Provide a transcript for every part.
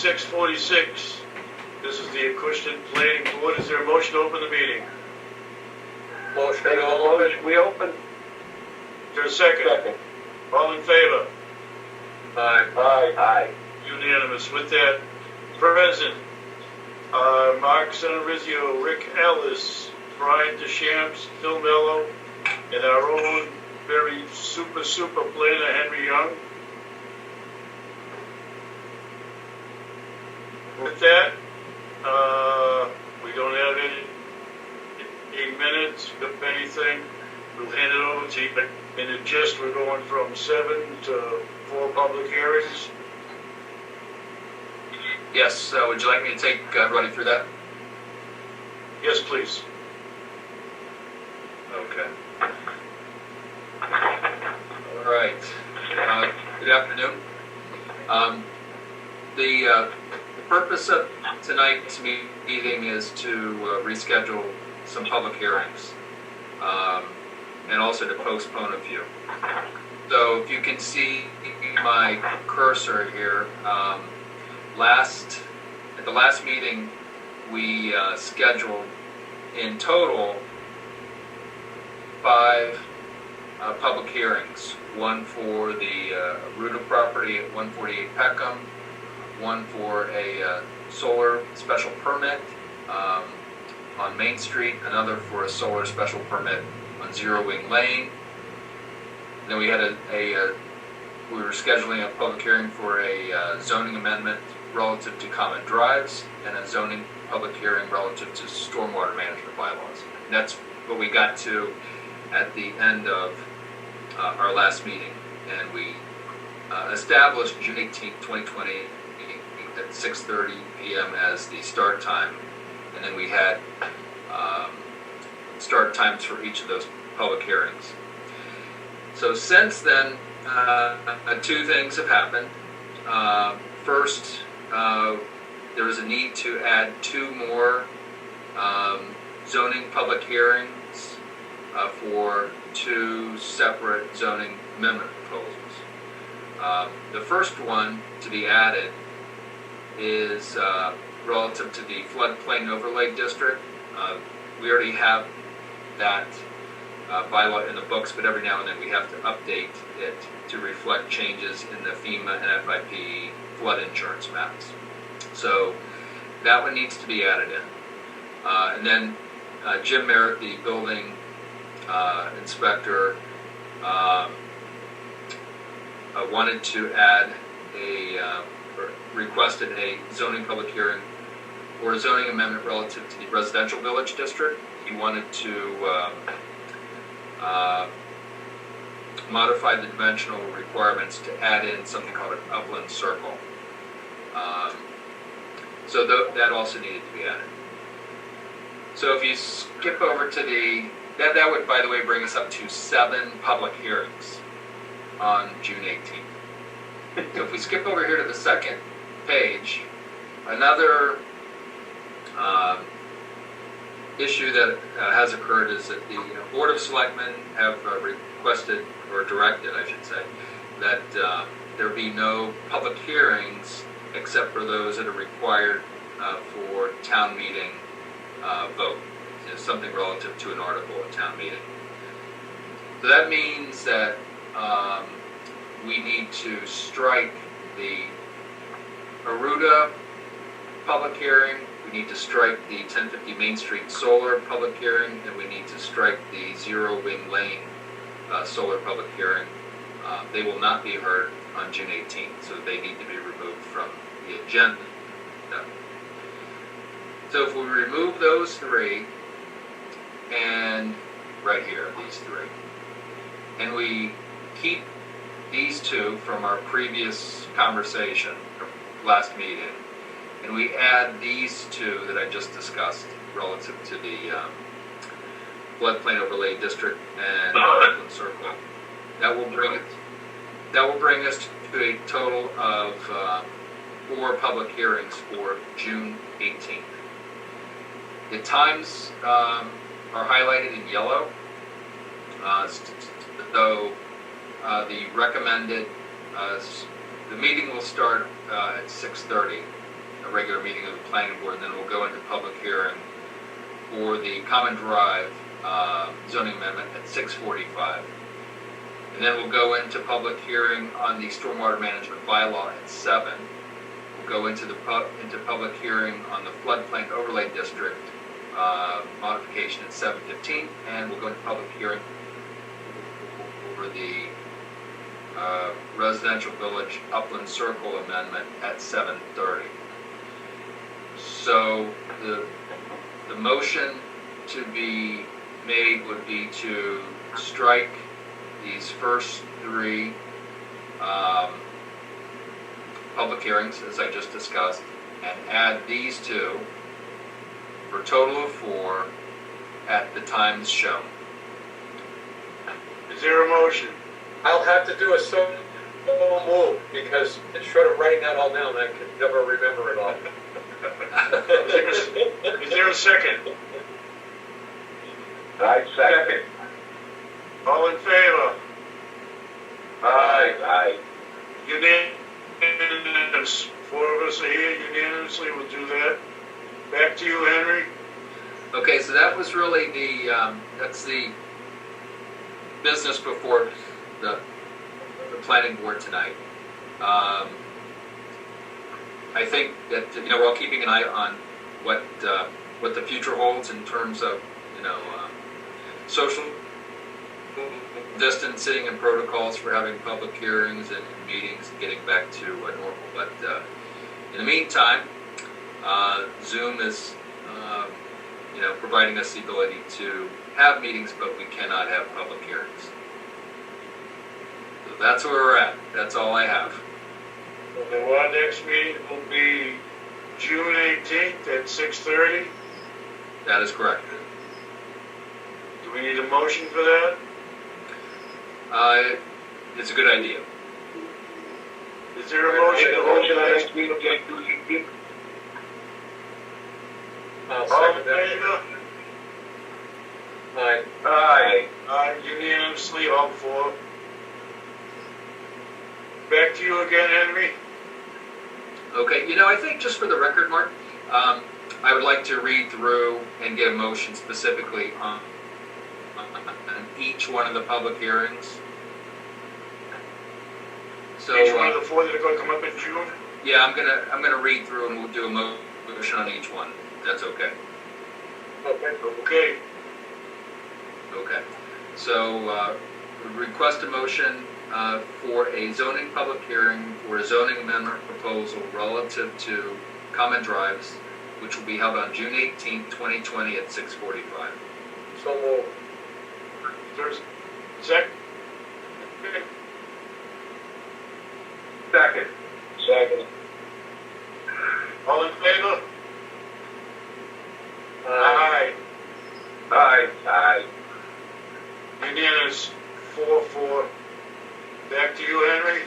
6:46. This is the Acushnet Planning Board. Is there a motion to open the meeting? Motion. We open. Is there a second? Second. All in favor? Aye. Aye. Aye. Unanimous. With that, present, Mark Centerizio, Rick Ellis, Brian Deschamps, Phil Mello, and our own very super planner, Henry Young. With that, we don't have any minutes, if anything. We'll hand it over to you, but in the gist, we're going from 7 to 4 public hearings. Yes, would you like me to take everybody through that? Yes, please. Okay. All right. Good afternoon. The purpose of tonight's meeting is to reschedule some public hearings and also to postpone a few. So if you can see my cursor here, at the last meeting we scheduled in total 5 public hearings. One for the Ruta property at 148 Peckham, one for a solar special permit on Main Street, another for a solar special permit on Zero Wing Lane. And then we had we were scheduling a public hearing for a zoning amendment relative to common drives and a zoning public hearing relative to stormwater management bylaws. And that's what we got to at the end of our last meeting. And we established June 18, 2020 at 6:30 p.m. as the start time. And then we had start times for each of those public hearings. So since then, 2 things have happened. First, there was a need to add 2 more zoning public hearings for 2 separate zoning amendment proposals. The first one to be added is relative to the floodplain overlay district. We already have that bylaw in the books, but every now and then we have to update it to reflect changes in the FEMA and FIP flood insurance maps. So that one needs to be added in. And then Jim Merritt, the building inspector, wanted to add requested a zoning public hearing or a zoning amendment relative to the residential village district. He wanted to modify the dimensional requirements to add in something called an upland circle. So that also needed to be added. So if you skip over to that would, by the way, bring us up to 7 public hearings on June 18th. So if we skip over here to the second page, another issue that has occurred is that the Board of Selectmen have requested, or directed, I should say, that there be no public hearings except for those that are required for town meeting vote. Something relative to an article at town meeting. So that means that we need to strike the Aruda public hearing, we need to strike the 1050 Main Street solar public hearing, and we need to strike the Zero Wing Lane solar public hearing. They will not be heard on June 18th, so they need to be removed from the agenda. So if we remove those 3, and right here, these 3, and we keep these 2 from our previous conversation, last meeting, and we add these 2 that I just discussed relative to the floodplain overlay district and Upland Circle, that will bring us to a total of 4 public hearings for June 18th. The times are highlighted in yellow, though the recommended, the meeting will start at 6:30, a regular meeting of the planning board, and then we'll go into public hearing for the common drive zoning amendment at 6:45. And then we'll go into public hearing on the stormwater management bylaw at 7. We'll go into into public hearing on the floodplain overlay district modification at 7:15, and we'll go into public hearing for the residential village upland circle amendment at 7:30. So the motion to be made would be to strike these first 3 public hearings, as I just discussed, and add these 2 for a total of 4 at the times shown. Is there a motion? I'll have to do a solo move because it's short of writing that all down. I could never remember it all. Is there a second? I second. All in favor? Aye. Unanimous. 4 of us are here unanimously. We'll do that. Back to you, Henry. Okay, so that was really that's the business before the planning board tonight. I think that while keeping an eye on what the future holds in terms of social distancing and protocols for having public hearings and meetings and getting back to normal. But in the meantime, Zoom is providing us the ability to have meetings, but we cannot have public hearings. So that's where we're at. That's all I have. Well, our next meeting will be June 18th at 6:30. That is correct. Do we need a motion for that? It's a good idea. Is there a motion to hold the next meeting? I'll All in second that. favor? Aye. Unanimously, all 4. Back to you again, Henry. Okay, I think just for the record, Mark, I would like to read through and get a motion specifically on each one of the public hearings. So Each one of the 4 that are going to come up in June? yeah, I'm gonna read through and we'll do a motion on each one. That's okay. Okay. Okay. So request a motion for a zoning public hearing for a zoning amendment proposal relative to common drives, which will be held on June 18th, 2020 at 6:45. So moved. There's second. Second. All in favor? Aye. Unanimous. 4-4. Back to you, Henry.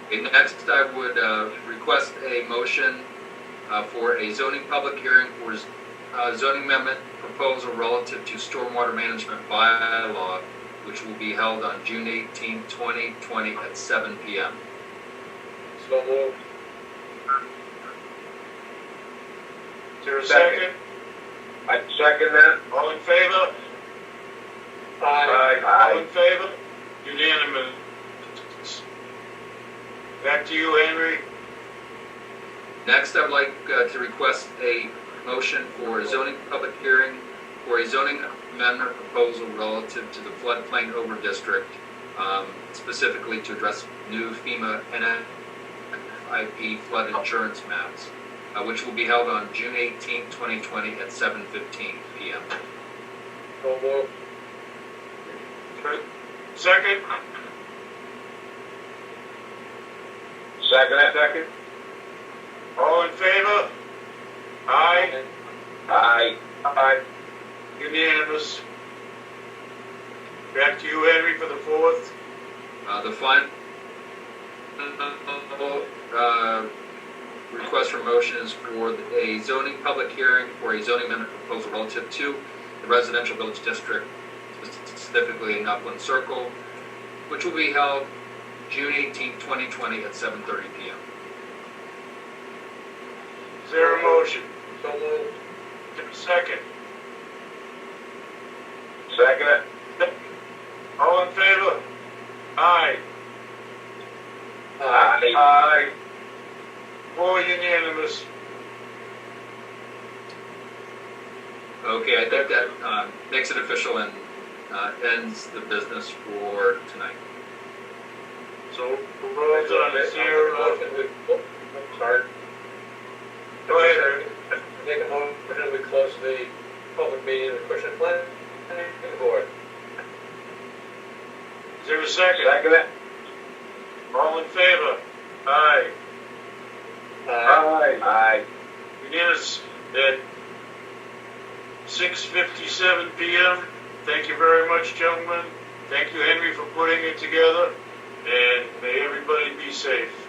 Okay, next, I would request a motion for a zoning public hearing for zoning amendment proposal relative to stormwater management bylaw, which will be held on June 18, 2020 at 7 p.m. So moved. Is there a second? I second that. All in favor? All in favor? Unanimous. Back to you, Henry. Next, I would like to request a motion for a zoning public hearing for a zoning amendment proposal relative to the floodplain over district, specifically to address new FEMA NFIP flood insurance maps, which will be held on June 18, 2020 at 7:15 p.m. So moved. Second? Second. All in favor? Aye. Aye. Unanimous. Back to you, Henry, for the 4th. The final request for motion is for a zoning public hearing for a zoning amendment proposal relative to the residential village district, specifically in Upland Circle, which will be held June 18, 2020 at 7:30 p.m. there a motion? So moved. Give a second. Second it. All in favor? Aye. Aye. 4 unanimous. Okay, I think that makes it official and ends the business for tonight. So, we're all done. Is there, Sorry. go ahead, Eric. Make a motion, we close the public meeting of the Acushnet Planning Board. Is there a second? Second it. All in favor? Aye. Aye. Unanimous at 6:57 p.m. Thank you very much, gentlemen. Thank you, Henry, for putting it together. And may everybody be safe.